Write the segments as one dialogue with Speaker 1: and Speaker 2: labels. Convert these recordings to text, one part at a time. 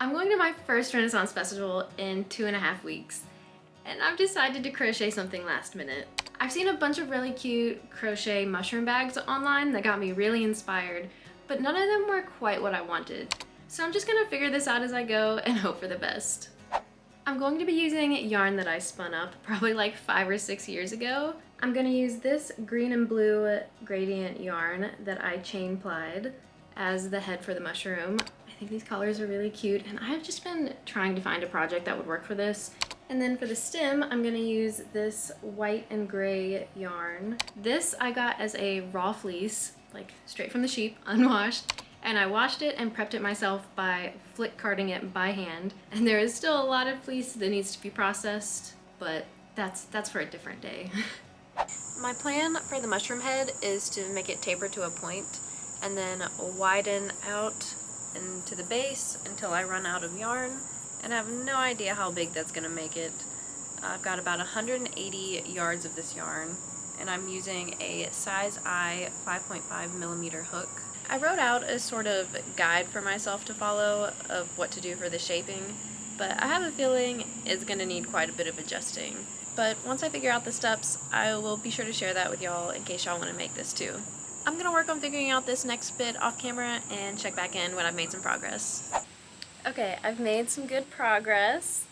Speaker 1: I'm going to my first Renaissance festival in 2.5 weeks, and I've decided to crochet something last minute. I've seen a bunch of really cute crochet mushroom bags online that got me really inspired, but none of them were quite what I wanted. So I'm just gonna figure this out as I go and hope for the best. I'm going to be using yarn that I spun up probably like 5 or 6 years ago. I'm gonna use this green and blue gradient yarn that I chain plied as the head for the mushroom. I think these colors are really cute, and I've just been trying to find a project that would work for this. And then for the stem, I'm gonna use this white and gray yarn. This I got as a raw fleece, like straight from the sheep, unwashed. And I washed it and prepped it myself by flick carding it by hand. And there is still a lot of fleece that needs to be processed, but that's for a different day. My plan for the mushroom head is to make it taper to a point and then widen out into the base until I run out of yarn. And I have no idea how big that's gonna make it. I've got about 180 yards of this yarn, and I'm using a size I 5.5mm hook. I wrote out a sort of guide for myself to follow of what to do for the shaping, but I have a feeling it's gonna need quite a bit of adjusting. But once I figure out the steps, I will be sure to share that with y'all in case y'all wanna make this too. I'm gonna work on figuring out this next bit off camera and check back in when I've made some progress. Okay, I've made some good progress.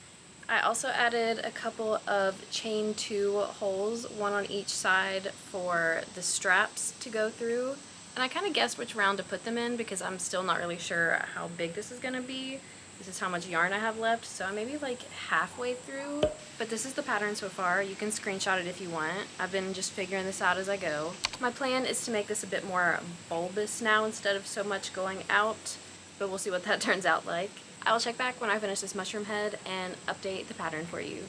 Speaker 1: I also added a couple of chain 2 holes, one on each side for the straps to go through. And I kind of guessed which round to put them in because I'm still not really sure how big this is going to be. This is how much yarn I have left, so I'm maybe like halfway through. But this is the pattern so far. You can screenshot it if you want. I've been just figuring this out as I go. My plan is to make this a bit more bulbous now instead of so much going out, but we'll see what that turns out like. I will check back when I finish this mushroom head and update the pattern for you.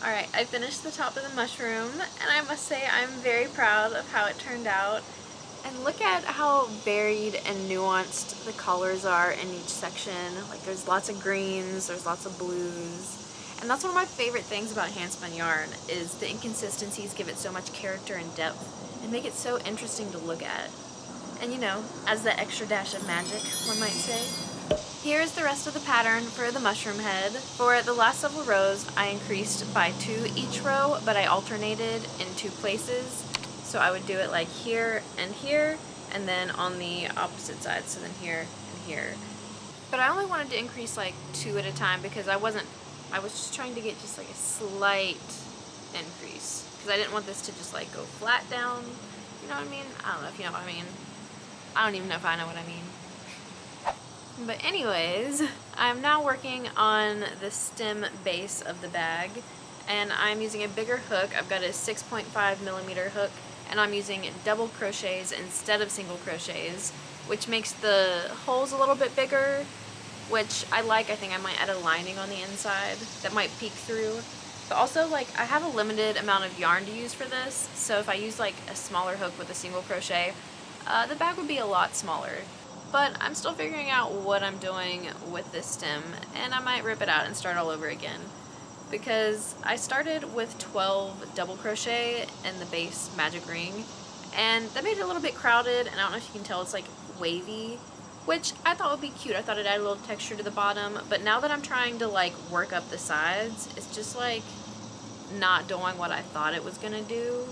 Speaker 1: Alright, I finished the top of the mushroom, and I must say I'm very proud of how it turned out. And look at how varied and nuanced the colors are in each section. Like there's lots of greens, there's lots of blues. And that's one of my favorite things about handspun yarn is the inconsistencies give it so much character and depth and make it so interesting to look at. And you know, as the extra dash of magic, one might say. Here's the rest of the pattern for the mushroom head. For the last several rows, I increased by 2 each row, but I alternated in 2 places. So I would do it like here, and then on the opposite side, so then here and here. But I only wanted to increase like 2 at a time because I was just trying to get just like a slight increase. Because I didn't want this to just like go flat down. You know what I mean? I don't know if you know what I mean. I don't even know if I know what I mean. But anyways, I'm now working on the stem base of the bag, and I'm using a bigger hook. I've got a 6.5mm hook, and I'm using double crochets instead of single crochets, which makes the holes a little bit bigger, which I like. I think I might add a lining on the inside that might peek through. But also, like, I have a limited amount of yarn to use for this, so if I use like a smaller hook with a single crochet, the bag would be a lot smaller. But I'm still figuring out what I'm doing with this stem, and I might rip it out and start all over again. Because I started with 12 double crochet in the base magic ring, and that made it a little bit crowded, and I don't know if you can tell, it's like wavy, which I thought would be cute. I thought it'd add a little texture to the bottom, but now that I'm trying to like work up the sides, it's just like not doing what I thought it was gonna do.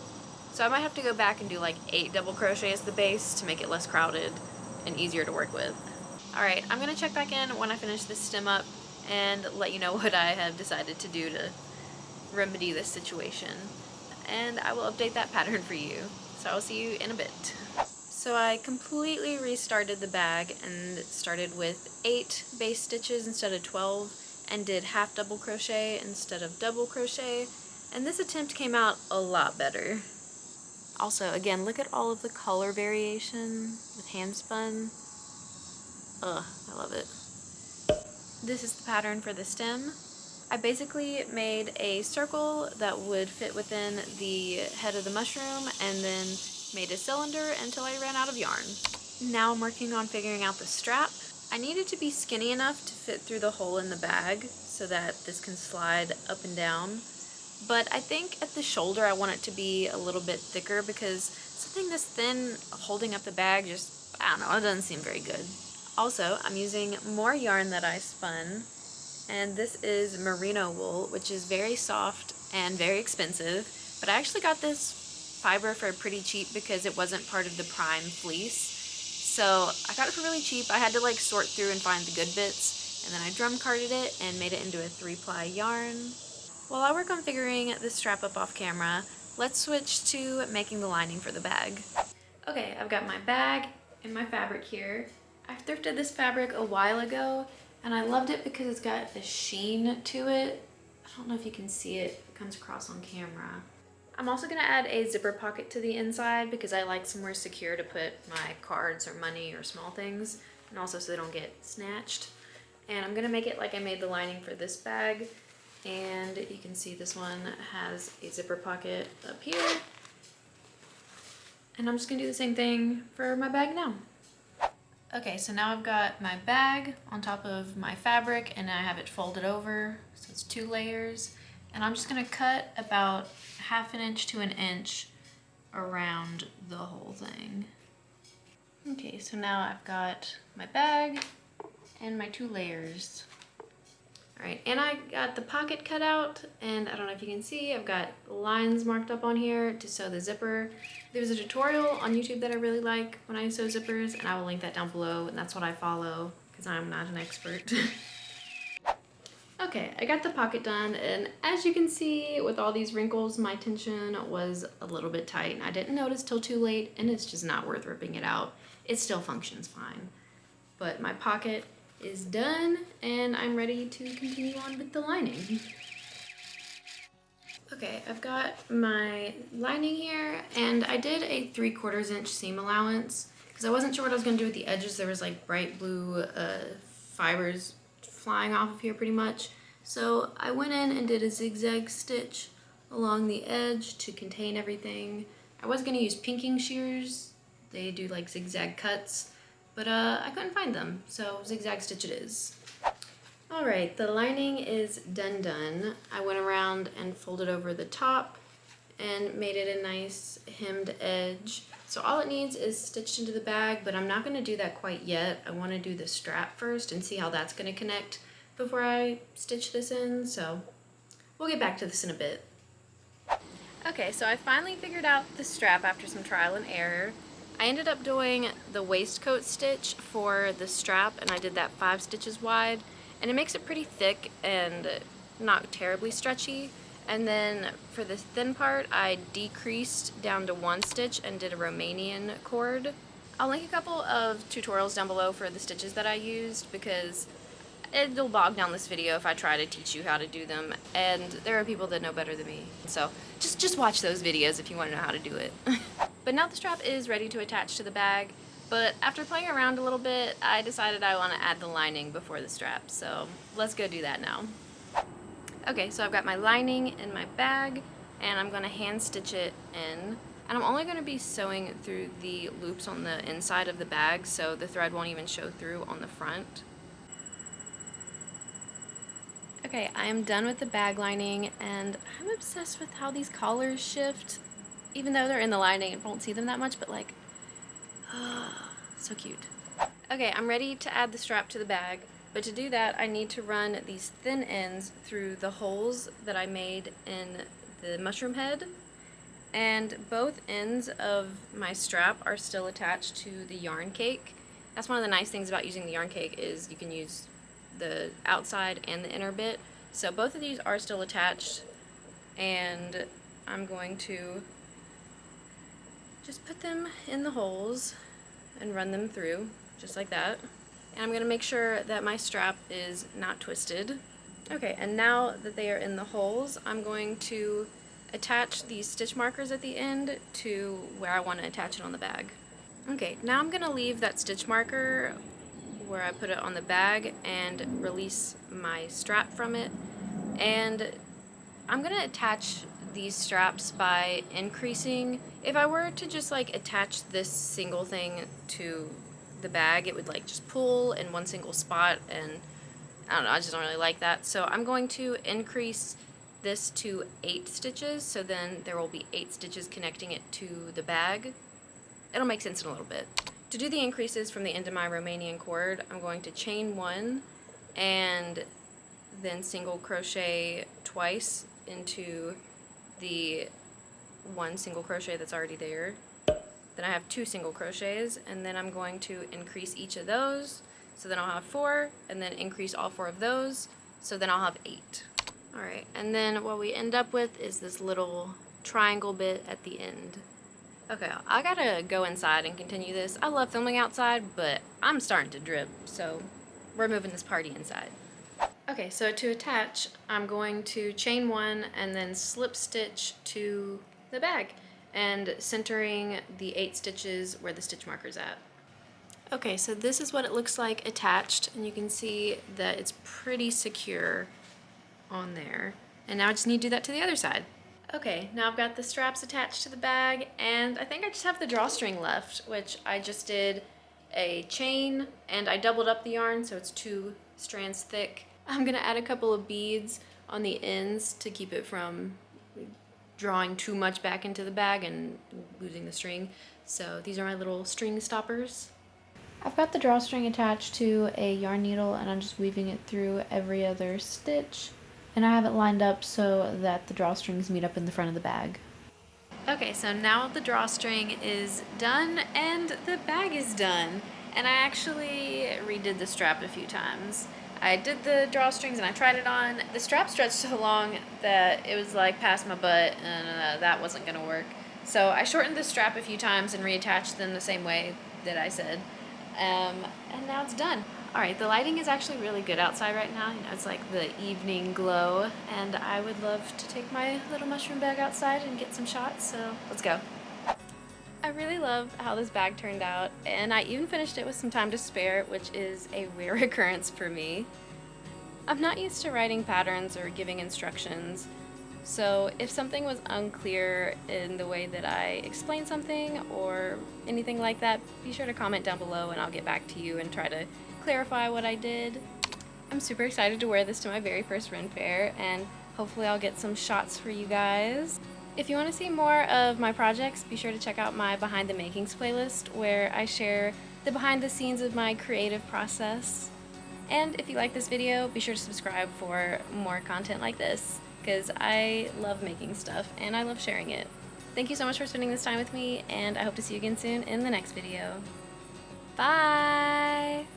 Speaker 1: So I might have to go back and do like 8 double crochets at the base to make it less crowded and easier to work with. Alright, I'm gonna check back in when I finish this stem up and let you know what I have decided to do to remedy this situation. And I will update that pattern for you. So I'll see you in a bit. So I completely restarted the bag and started with 8 base stitches instead of 12 and did half double crochet instead of double crochet, and this attempt came out a lot better. Also, again, look at all of the color variation with handspun. Ugh, I love it. This is the pattern for the stem. I basically made a circle that would fit within the head of the mushroom and then made a cylinder until I ran out of yarn. Now I'm working on figuring out the strap. I need it to be skinny enough to fit through the hole in the bag so that this can slide up and down. But I think at the shoulder I want it to be a little bit thicker because something this thin holding up the bag just, I don't know, it doesn't seem very good. Also, I'm using more yarn that I spun, and this is merino wool, which is very soft and very expensive, but I actually got this fiber for pretty cheap because it wasn't part of the prime fleece. So I got it for really cheap. I had to like sort through and find the good bits, and then I drum carded it and made it into a 3-ply yarn. While I work on figuring this strap up off camera, let's switch to making the lining for the bag. Okay, I've got my bag and my fabric here. I thrifted this fabric a while ago, and I loved it because it's got a sheen to it. I don't know if you can see it, it comes across on camera. I'm also gonna add a zipper pocket to the inside because I like somewhere secure to put my cards or money or small things, and also so they don't get snatched. And I'm gonna make it like I made the lining for this bag, and you can see this one has a zipper pocket up here. And I'm just gonna do the same thing for my bag now. Okay, so now I've got my bag on top of my fabric and I have it folded over, so it's 2 layers. And I'm just gonna cut about 1/2 inch to 1 inch around the whole thing. Okay, so now I've got my bag and my 2 layers. All right, and I got the pocket cut out, and I don't know if you can see, I've got lines marked up on here to sew the zipper. There's a tutorial on YouTube that I really like when I sew zippers, and I will link that down below, and that's what I follow because I'm not an expert. Okay, I got the pocket done, and as you can see with all these wrinkles, my tension was a little bit tight, and I didn't notice till too late, and it's just not worth ripping it out. It still functions fine. But my pocket is done, and I'm ready to continue on with the lining. Okay, I've got my lining here, and I did a 3/4 inch seam allowance because I wasn't sure what I was gonna do with the edges. There was like bright blue fibers flying off of here pretty much. So I went in and did a zigzag stitch along the edge to contain everything. I was gonna use pinking shears. They do like zigzag cuts, but I couldn't find them, so zigzag stitch it is. All right, the lining is done. I went around and folded over the top and made it a nice hemmed edge. So all it needs is stitched into the bag, but I'm not gonna do that quite yet. I wanna do the strap first and see how that's gonna connect before I stitch this in, so we'll get back to this in a bit. Okay, so I finally figured out the strap after some trial and error. I ended up doing the waistcoat stitch for the strap, and I did that 5 stitches wide, and it makes it pretty thick and not terribly stretchy. And then for the thin part, I decreased down to 1 stitch and did a Romanian cord. I'll link a couple of tutorials down below for the stitches that I used because it'll bog down this video if I try to teach you how to do them, and there are people that know better than me. So just watch those videos if you want to know how to do it. But now the strap is ready to attach to the bag, but after playing around a little bit, I decided I want to add the lining before the strap, so let's go do that now. Okay, so I've got my lining in my bag, and I'm going to hand stitch it in. And I'm only going to be sewing through the loops on the inside of the bag, so the thread won't even show through on the front. Okay, I am done with the bag lining, and I'm obsessed with how these collars shift. Even though they're in the lining, I won't see them that much, but like, so cute. Okay, I'm ready to add the strap to the bag, but to do that, I need to run these thin ends through the holes that I made in the mushroom head, and both ends of my strap are still attached to the yarn cake. That's one of the nice things about using the yarn cake is you can use the outside and the inner bit. So both of these are still attached, and I'm going to just put them in the holes and run them through just like that. And I'm going to make sure that my strap is not twisted. Okay, and now that they are in the holes, I'm going to attach these stitch markers at the end to where I want to attach it on the bag. Okay, now I'm going to leave that stitch marker where I put it on the bag and release my strap from it. And I'm going to attach these straps by increasing. If I were to just like attach this single thing to the bag, it would like just pull in one single spot, and I don't know, I just don't really like that. So I'm going to increase this to 8 stitches, so then there will be 8 stitches connecting it to the bag. It'll make sense in a little bit. To do the increases from the end of my Romanian cord, I'm going to chain 1 and then single crochet twice into the 1 single crochet that's already there. Then I have 2 single crochets, and then I'm going to increase each of those, so then I'll have 4, and then increase all 4 of those, so then I'll have 8. Alright, and then what we end up with is this little triangle bit at the end. Okay, I gotta go inside and continue this. I love filming outside, but I'm starting to drip, so we're moving this party inside. Okay, so to attach, I'm going to chain 1 and then slip stitch to the bag, and centering the 8 stitches where the stitch marker's at. Okay, so this is what it looks like attached, and you can see that it's pretty secure on there. And now I just need to do that to the other side. Okay, now I've got the straps attached to the bag, and I think I just have the drawstring left, which I just did a chain, and I doubled up the yarn so it's 2 strands thick. I'm gonna add a couple of beads on the ends to keep it from drawing too much back into the bag and losing the string. So these are my little string stoppers. I've got the drawstring attached to a yarn needle, and I'm just weaving it through every other stitch. And I have it lined up so that the drawstrings meet up in the front of the bag. Okay, so now the drawstring is done and the bag is done. And I actually redid the strap a few times. I did the drawstrings and I tried it on. The strap stretched so long that it was like past my butt, and that wasn't gonna work. So I shortened the strap a few times and reattached them the same way that I said. And now it's done. Alright, the lighting is actually really good outside right now. You know, it's like the evening glow, and I would love to take my little mushroom bag outside and get some shots, so let's go. I really love how this bag turned out, and I even finished it with some time to spare, which is a rare occurrence for me. I'm not used to writing patterns or giving instructions, so if something was unclear in the way that I explain something or anything like that, be sure to comment down below and I'll get back to you and try to clarify what I did. I'm super excited to wear this to my very first Ren Faire, and hopefully I'll get some shots for you guys. If you want to see more of my projects, be sure to check out my Behind the Makings playlist, where I share the behind the scenes of my creative process. And if you like this video, be sure to subscribe for more content like this, because I love making stuff and I love sharing it. Thank you so much for spending this time with me, and I hope to see you again soon in the next video. Bye!